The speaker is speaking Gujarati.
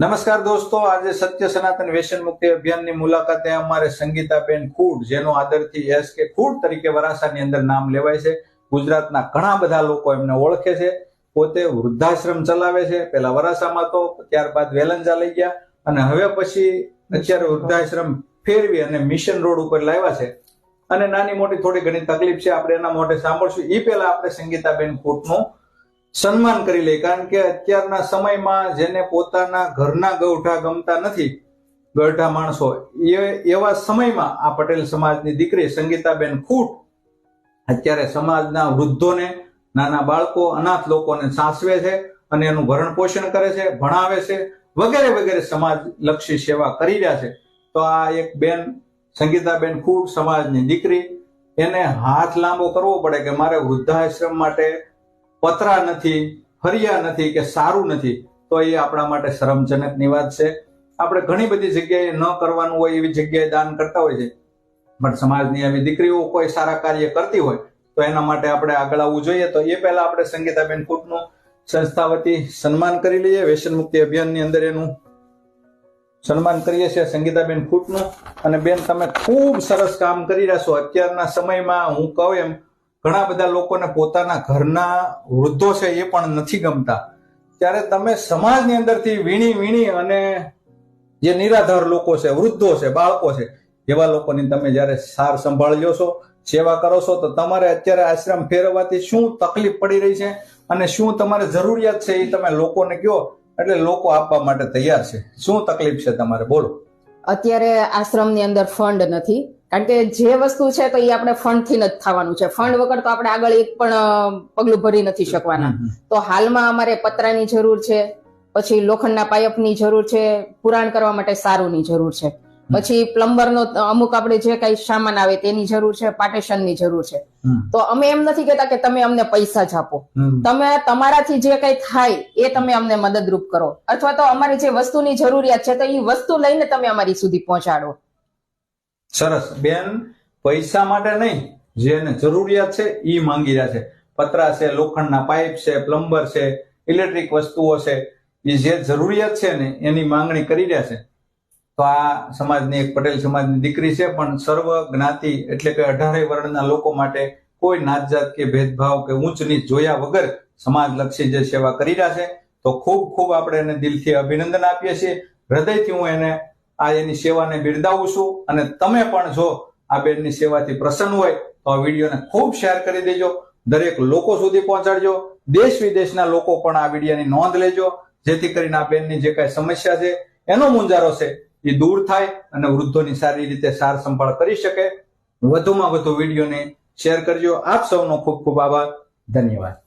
નમસ્કાર દોસ્તો, આજે સત્ય સનાતન વ્યસન મુક્તિ અભિયાનની મુલાકાતે અમારે સંગીતાબેન ખૂટ, જેનો આદરથી એસ કે ખૂટ તરીકે વરાસાની અંદર નામ લેવાય છે. ગુજરાતના ઘણા બધા લોકો એમને ઓળખે છે. પોતે વૃદ્ધાશ્રમ ચલાવે છે. પેલા વરાસામાં તો, ત્યારબાદ વેલંજા લઈ ગયા અને હવે પછી અત્યારે વૃદ્ધાશ્રમ ફેરવી અને મિશન રોડ ઉપર લાવ્યા છે. અને નાની મોટી થોડી ઘણી તકલીફ છે, આપણે એના મોઢે સાંભળશું. એ પહેલા આપણે સંગીતાબેન ખૂટનું સન્માન કરી લે, કારણ કે અત્યારના સમયમાં જેને પોતાના ઘરના ગૌઠા ગમતા નથી, ગઢા માણસો, એવા સમયમાં આ પટેલ સમાજની દીકરી સંગીતાબેન ખૂટ અત્યારે સમાજના વૃદ્ધોને, નાના બાળકો, અનાથ લોકોને સાચવે છે અને એનું ભરણ પોષણ કરે છે, ભણાવે છે, વગેરે વગેરે સમાજલક્ષી સેવા કરી રહ્યા છે. તો આ એક બેન સંગીતાબેન ખૂટ, સમાજની દીકરી, એને હાથ લાંબો કરવો પડે કે મારે વૃદ્ધાશ્રમ માટે પતરા નથી, ફરિયા નથી કે સારું નથી, તો એ આપણા માટે શરમજનકની વાત છે. આપણે ઘણી બધી જગ્યાએ ન કરવાનું હોય એવી જગ્યાએ દાન કરતા હોય છે, પણ સમાજની આવી દીકરીઓ કોઈ સારા કાર્ય કરતી હોય તો એના માટે આપણે આગળ આવવું જોઈએ. તો એ પહેલા આપણે સંગીતાબેન ખૂટનું સંસ્થા વતી સન્માન કરી લઈએ. વ્યસન મુક્તિ અભિયાનની અંદર એનું સન્માન કરીએ છીએ સંગીતાબેન ખૂટનું. અને બેન, તમે ખૂબ સરસ કામ કરી રહ્યા છો. અત્યારના સમયમાં હું કહું એમ ઘણા બધા લોકોને પોતાના ઘરના વૃદ્ધો છે એ પણ નથી ગમતા, ત્યારે તમે સમાજની અંદરથી વીણી અને જે નિરાધાર લોકો છે, વૃદ્ધો છે, બાળકો છે, એવા લોકોની તમે જયારે સાર સંભાળ લ્યો છો, સેવા કરો છો, તો તમારે અત્યારે આશ્રમ ફેરવવાથી શું તકલીફ પડી રહી છે અને શું તમારે જરૂરિયાત છે એ તમે લોકોને કહો, એટલે લોકો આપવા માટે તૈયાર છે. શું તકલીફ છે તમારે, બોલો. અત્યારે આશ્રમની અંદર ફંડ નથી, કારણ કે જે વસ્તુ છે તો એ આપણે ફંડ થી જ થવાનું છે. ફંડ વગર તો આપણે આગળ એક પણ પગલું ભરી નથી શકવાના. તો હાલમાં અમારે પતરાની જરૂર છે, પછી લોખંડના પાઇપની જરૂર છે, પુરાણ કરવા માટે સારુંની જરૂર છે, પછી પ્લમ્બરનો અમુક આપણે જે કઈ સામાન આવે તેની જરૂર છે, પાર્ટીશનની જરૂર છે. તો અમે એમ નથી કહેતા કે તમે અમને પૈસા જ આપો, તમે તમારાથી જે કઈ થાય એ તમે અમને મદદરૂપ કરો, અથવા તો અમારી જે વસ્તુની જરૂરિયાત છે તો એ વસ્તુ લઈને તમે અમારી સુધી પહોંચાડો. સરસ બેન, પૈસા માટે નહીં, જેને જરૂરિયાત છે એ માંગી રહ્યા છે. પતરા છે, લોખંડના પાઇપ છે, પ્લમ્બર છે, ઇલેક્ટ્રિક વસ્તુઓ છે, એ જે જરૂરિયાત છે ને એની માંગણી કરી રહ્યા છે. તો આ સમાજની એક પટેલ સમાજની દીકરી છે, પણ સર્વ જ્ઞાતિ એટલે કે 18 વર્ણના લોકો માટે કોઈ નાતજાત કે ભેદભાવ કે ઊંચ નીચ જોયા વગર સમાજલક્ષી જે સેવા કરી રહ્યા છે. તો ખૂબ ખૂબ આપણે એને દિલથી અભિનંદન આપીએ છીએ. હૃદયથી હું એને આ એની સેવાને બિરદાવું છું. અને તમે પણ જો આ બેનની સેવાથી પ્રસન્ન હોય તો આ વિડીયોને ખૂબ શેર કરી દેજો, દરેક લોકો સુધી પહોંચાડજો. દેશ વિદેશના લોકો પણ આ વિડીયોની નોંધ લેજો, જેથી કરીને આ બેનની જે કઈ સમસ્યા છે, એનો મૂંઝારો છે, એ દૂર થાય અને વૃદ્ધોની સારી રીતે સાર સંભાળ કરી શકે. વધુમાં વધુ વિડીયોને શેર કરજો. આપ સૌનો ખૂબ ખૂબ આભાર. ધન્યવાદ.